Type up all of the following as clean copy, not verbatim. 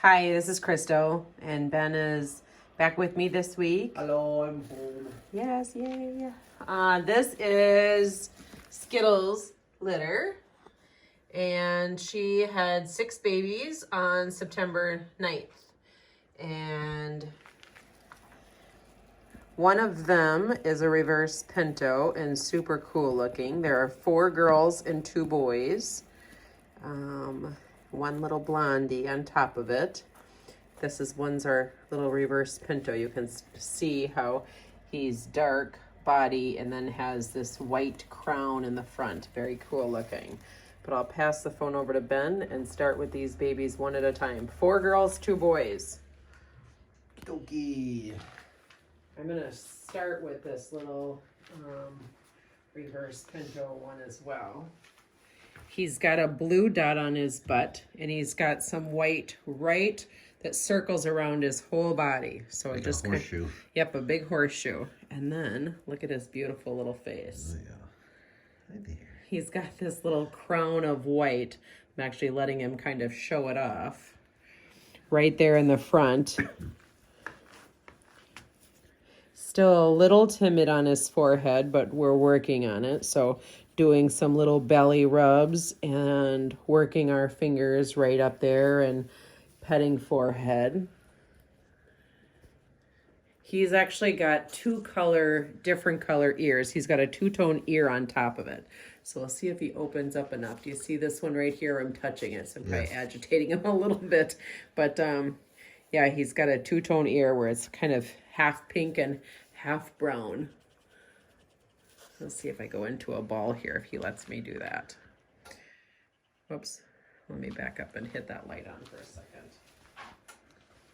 Hi, this is Christo, and Ben is back with me this week. Hello, I'm home. Yes, yay. This is Skittles litter, and she had 6 babies on September 9th. And one of them is a reverse pinto and super cool looking. There are 4 girls and 2 boys. One little blondie on top of it. One's our little reverse pinto. You can see how he's dark body and then has this white crown in the front. Very cool looking. But I'll pass the phone over to Ben and start with these babies one at a time. 4 girls, 2 boys. Dokie. I'm gonna start with this little reverse pinto one as well. He's got a blue dot on his butt, and he's got some white right that circles around his whole body. So like it just a horseshoe. Yep, a big horseshoe. And then look at his beautiful little face. Oh, yeah. Hi there. He's got this little crown of white. I'm actually letting him kind of show it off. Right there in the front. Still a little timid on his forehead, but we're working on it. So doing some little belly rubs and working our fingers right up there and petting forehead. He's actually got different color ears. He's got a 2-tone ear on top of it. So we'll see if he opens up enough. Do you see this one right here? I'm touching it, so I'm probably agitating him a little bit. But yeah, he's got a 2-tone ear where it's kind of half pink and half brown. Let's see if I go into a ball here, if he lets me do that. Whoops. Let me back up and hit that light on for a second.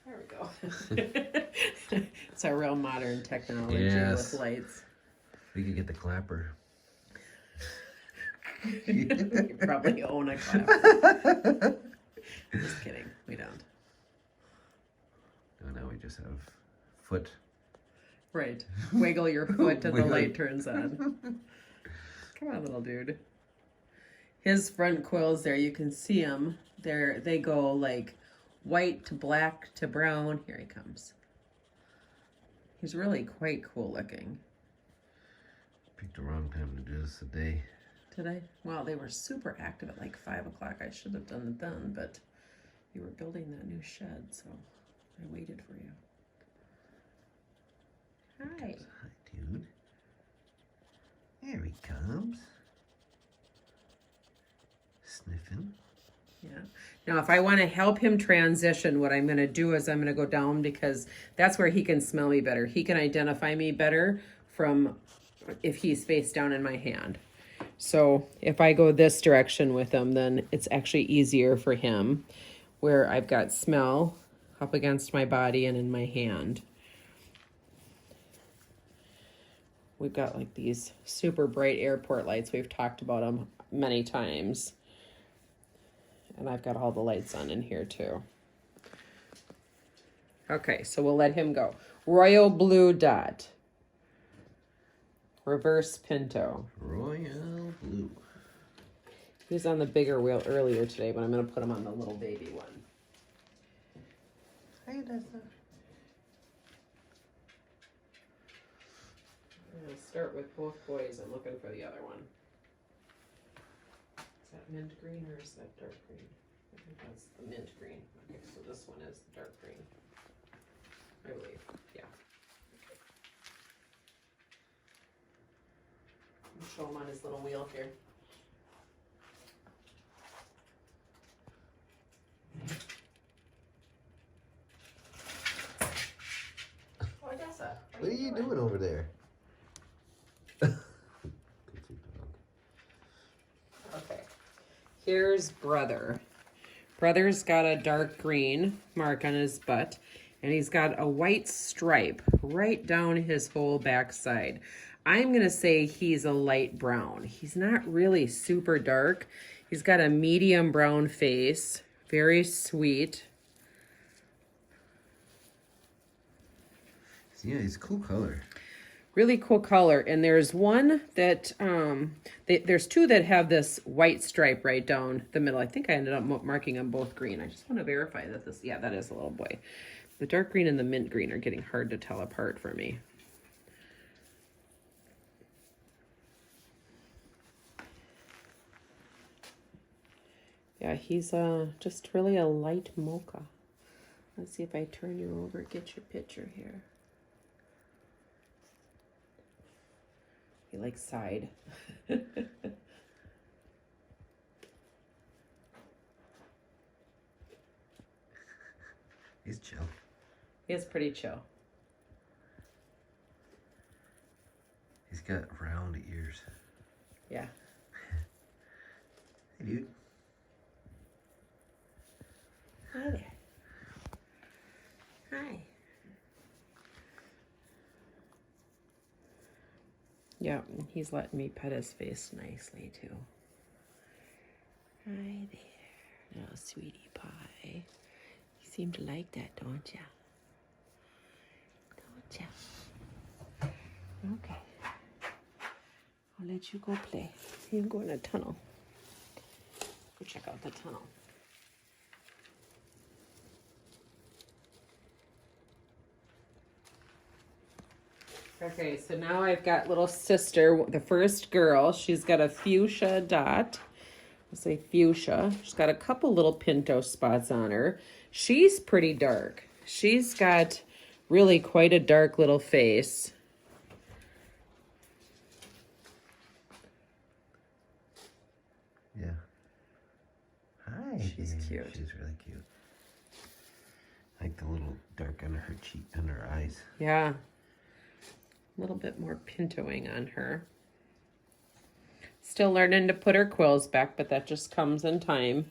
There we go. It's a real modern technology with lights. We could get the clapper. You probably own a clapper. Just kidding. We don't. Oh, now we just have foot. Right. Wiggle your foot and the light turns on. Come on, little dude. His front quills there, you can see them. They go like white to black to brown. Here he comes. He's really quite cool looking. Picked the wrong time to do this today. Did I? Well, they were super active at like 5 o'clock. I should have done it then, but you were building that new shed, so I waited for you. Hi. Hi, dude. There he comes. Sniffing. Yeah. Now, if I want to help him transition, what I'm going to do is I'm going to go down because that's where he can smell me better. He can identify me better from if he's face down in my hand. So if I go this direction with him, then it's actually easier for him where I've got smell up against my body and in my hand. We've got like these super bright airport lights. We've talked about them many times. And I've got all the lights on in here too. Okay, so we'll let him go. Royal Blue Dot. Reverse Pinto. Royal Blue. He was on the bigger wheel earlier today, but I'm going to put him on the little baby one. Hi, Odessa. I'm going to start with both boys. I'm looking for the other one. Is that mint green or is that dark green? I think that's the mint green. Okay, so this one is the dark green. I believe, yeah. Okay. I'll show him on his little wheel here. Oh, Odessa, What are you doing over there? Okay, here's Brother. Brother's got a dark green mark on his butt, and he's got a white stripe right down his whole backside. I'm going to say he's a light brown. He's not really super dark. He's got a medium brown face, very sweet. Yeah, he's a cool color. Really cool color. And there's one that, there's two that have this white stripe right down the middle. I think I ended up marking them both green. I just want to verify that this, yeah, that is a little boy. The dark green and the mint green are getting hard to tell apart for me. Yeah, he's just really a light mocha. Let's see if I turn you over, get your picture here. He likes side. He's chill. He is pretty chill. He's got round ears. Yeah. Hey, dude. Hi there. Hi. Yeah, he's letting me pet his face nicely too. Hi there, little sweetie pie. You seem to like that, don't ya? Don't ya? Okay. I'll let you go play. You can go in a tunnel. Go check out the tunnel. Okay, so now I've got little sister, the first girl. She's got a fuchsia dot. I'll say fuchsia. She's got a couple little pinto spots on her. She's pretty dark. She's got really quite a dark little face. Yeah. Hi. She's cute. She's really cute. I like the little dark under her cheek, under her eyes. Yeah. A little bit more pintoing on her. Still learning to put her quills back, but that just comes in time.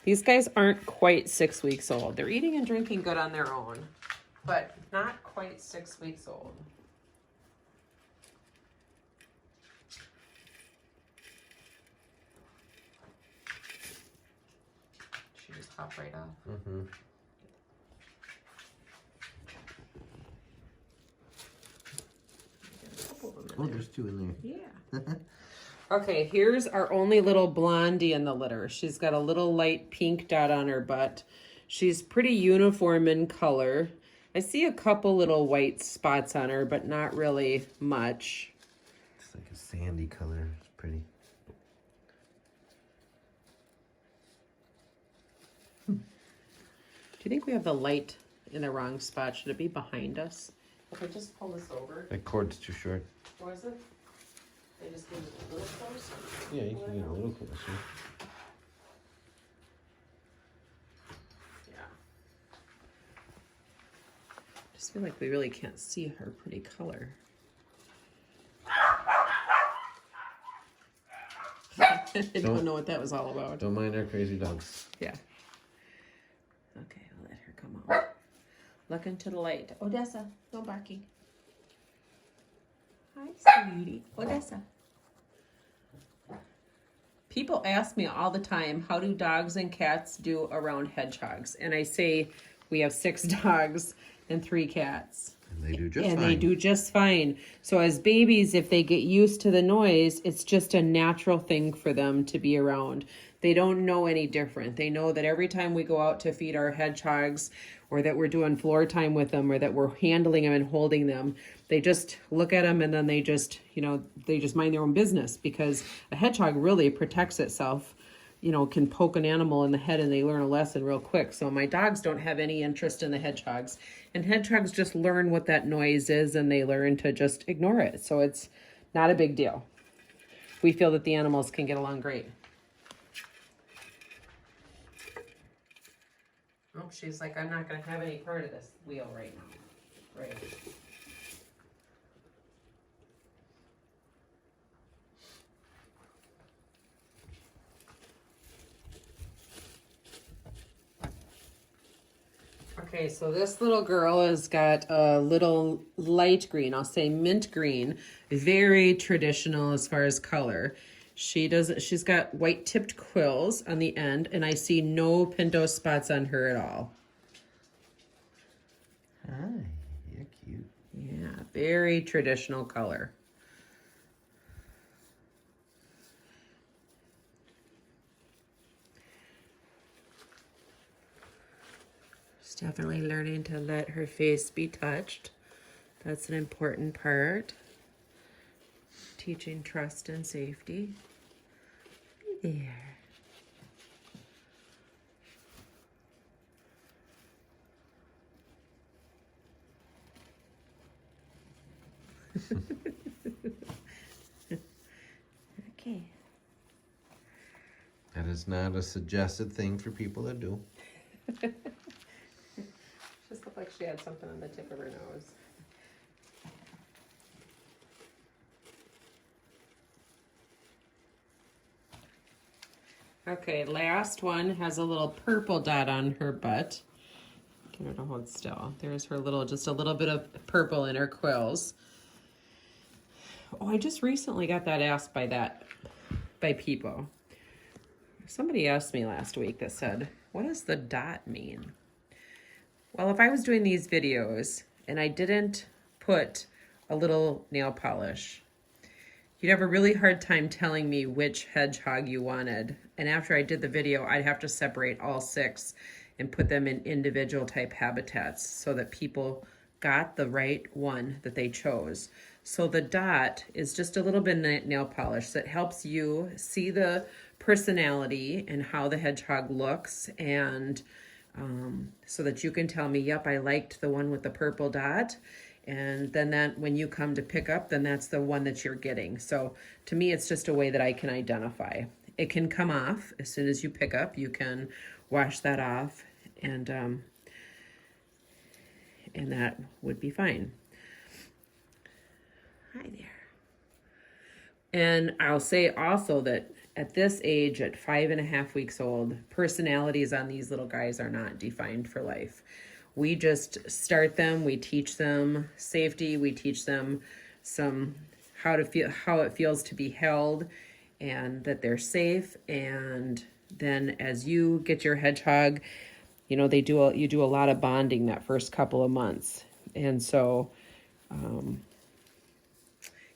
These guys aren't quite 6 weeks old. They're eating and drinking good on their own, but not quite 6 weeks old. She just hop right off. Mm-hmm. Oh, there's two in there. Yeah. Okay, here's our only little blondie in the litter. She's got a little light pink dot on her butt. She's pretty uniform in color. I see a couple little white spots on her, but not really much. It's like a sandy color. It's pretty. Do you think we have the light in the wrong spot? Should it be behind us? If I just pull this over. That cord's too short. Or is it? They just give it a little closer? Yeah, you can get a little closer. Yeah. Just feel like we really can't see her pretty color. I don't know what that was all about. Don't mind our crazy dogs. Yeah. Okay, I'll let her come out. Look into the light. Odessa, no barking. Hi, sweetie. Odessa. People ask me all the time, how do dogs and cats do around hedgehogs? And I say, we have 6 dogs and 3 cats. And they do just fine. And they do just fine. So as babies, if they get used to the noise, it's just a natural thing for them to be around. They don't know any different. They know that every time we go out to feed our hedgehogs, or that we're doing floor time with them, or that we're handling them and holding them, they just look at them and then they just, they just mind their own business, because a hedgehog really protects itself, can poke an animal in the head and they learn a lesson real quick. So my dogs don't have any interest in the hedgehogs, and hedgehogs just learn what that noise is and they learn to just ignore it. So it's not a big deal. We feel that the animals can get along great. Oh, she's like, I'm not going to have any part of this wheel right now. Right. Okay, so this little girl has got a little light green, I'll say mint green, very traditional as far as color. She's got white tipped quills on the end, and I see no pinto spots on her at all. Hi, you're cute. Yeah, very traditional color. She's definitely learning to let her face be touched. That's an important part. Teaching trust and safety. There. Okay. That is not a suggested thing for people to do. Just looked like she had something on the tip of her nose. Okay, last one has a little purple dot on her butt. Get her to hold still. There's her little, just a little bit of purple in her quills. Oh, I just recently got that asked by people. Somebody asked me last week that said, what does the dot mean? Well, if I was doing these videos and I didn't put a little nail polish, you'd have a really hard time telling me which hedgehog you wanted. And after I did the video, I'd have to separate all 6 and put them in individual type habitats so that people got the right one that they chose. So the dot is just a little bit of nail polish that helps you see the personality and how the hedgehog looks, and so that you can tell me, yep, I liked the one with the purple dot. And then that when you come to pick up, then that's the one that you're getting. So to me, it's just a way that I can identify. It can come off as soon as you pick up. You can wash that off, and that would be fine. Hi there. And I'll say also that at this age, at 5.5 weeks old, personalities on these little guys are not defined for life. We just start them, we teach them safety, we teach them how it feels to be held, and that they're safe. And then as you get your hedgehog, you know, you do a lot of bonding that first couple of months. And so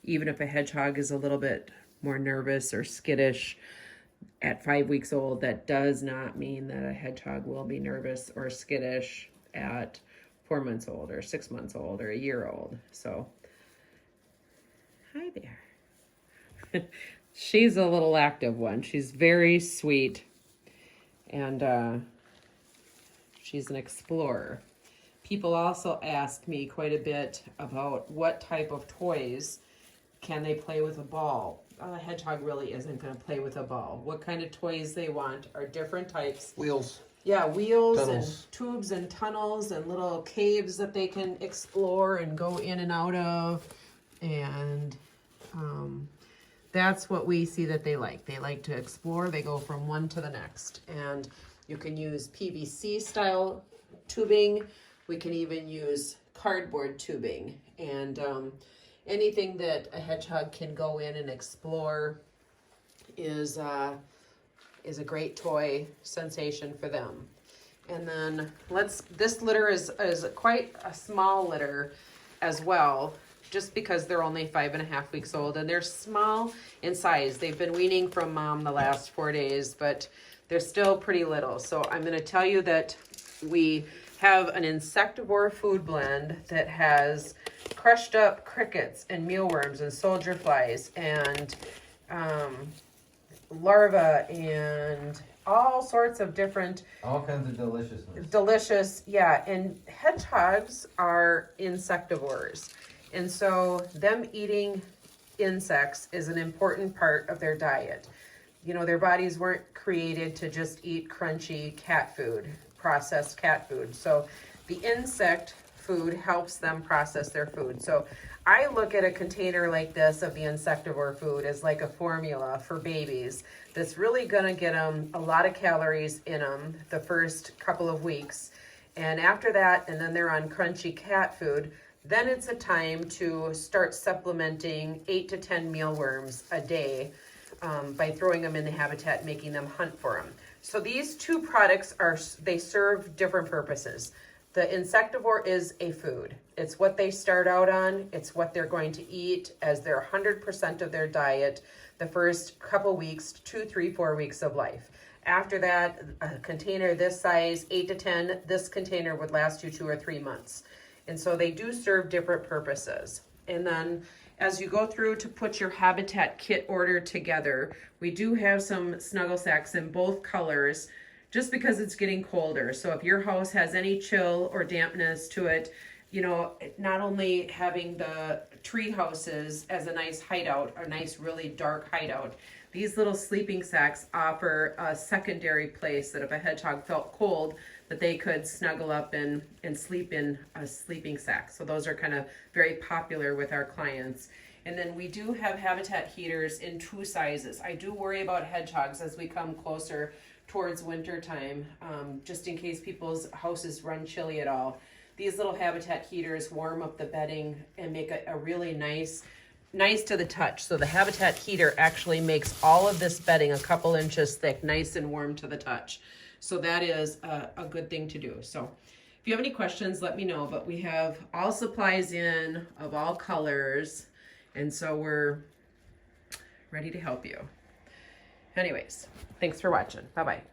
even if a hedgehog is a little bit more nervous or skittish at 5 weeks old, that does not mean that a hedgehog will be nervous or skittish at 4 months old or 6 months old or a year old. So, hi there. She's a little active one. She's very sweet, and she's an explorer. People also ask me quite a bit about what type of toys can they play with a ball. A hedgehog really isn't going to play with a ball. What kind of toys they want are different types. Wheels. Yeah, wheels Tunnels. and tubes and tunnels and little caves that they can explore and go in and out of. And that's what we see that they like. They like to explore. They go from one to the next. And you can use PVC style tubing. We can even use cardboard tubing. And anything that a hedgehog can go in and explore is a great toy sensation for them. And then this litter is quite a small litter as well, just because they're only 5.5 weeks old, and they're small in size. They've been weaning from mom the last 4 days, but they're still pretty little. So I'm going to tell you that we have an insectivore food blend that has crushed up crickets and mealworms and soldier flies and larvae and all sorts of different All kinds of deliciousness. delicious, yeah. And hedgehogs are insectivores, and so them eating insects is an important part of their diet. You know, their bodies weren't created to just eat crunchy cat food, processed cat food. So the insect food helps them process their food. So I look at a container like this of the insectivore food as like a formula for babies that's really going to get them a lot of calories in them the first couple of weeks. And after that, and then they're on crunchy cat food, then it's a time to start supplementing 8 to 10 mealworms a day by throwing them in the habitat and making them hunt for them. So these two products they serve different purposes. The insectivore is a food. It's what they start out on. It's what they're going to eat as their 100% of their diet the first couple weeks, 2, 3, 4 weeks of life. After that, a container this size, 8 to 10, this container would last you 2 or 3 months. And so they do serve different purposes. And then as you go through to put your habitat kit order together, we do have some snuggle sacks in both colors just because it's getting colder. So if your house has any chill or dampness to it, you know, not only having the tree houses as a nice hideout, a nice really dark hideout, these little sleeping sacks offer a secondary place that if a hedgehog felt cold, that they could snuggle up and sleep in a sleeping sack. So those are kind of very popular with our clients. And then we do have habitat heaters in 2 sizes. I do worry about hedgehogs as we come closer towards winter time, just in case people's houses run chilly at all. These little habitat heaters warm up the bedding and make a really nice to the touch. So the habitat heater actually makes all of this bedding a couple inches thick, nice and warm to the touch. So that is a good thing to do. So if you have any questions, let me know. But we have all supplies in of all colors. And so we're ready to help you. Anyways, thanks for watching. Bye-bye.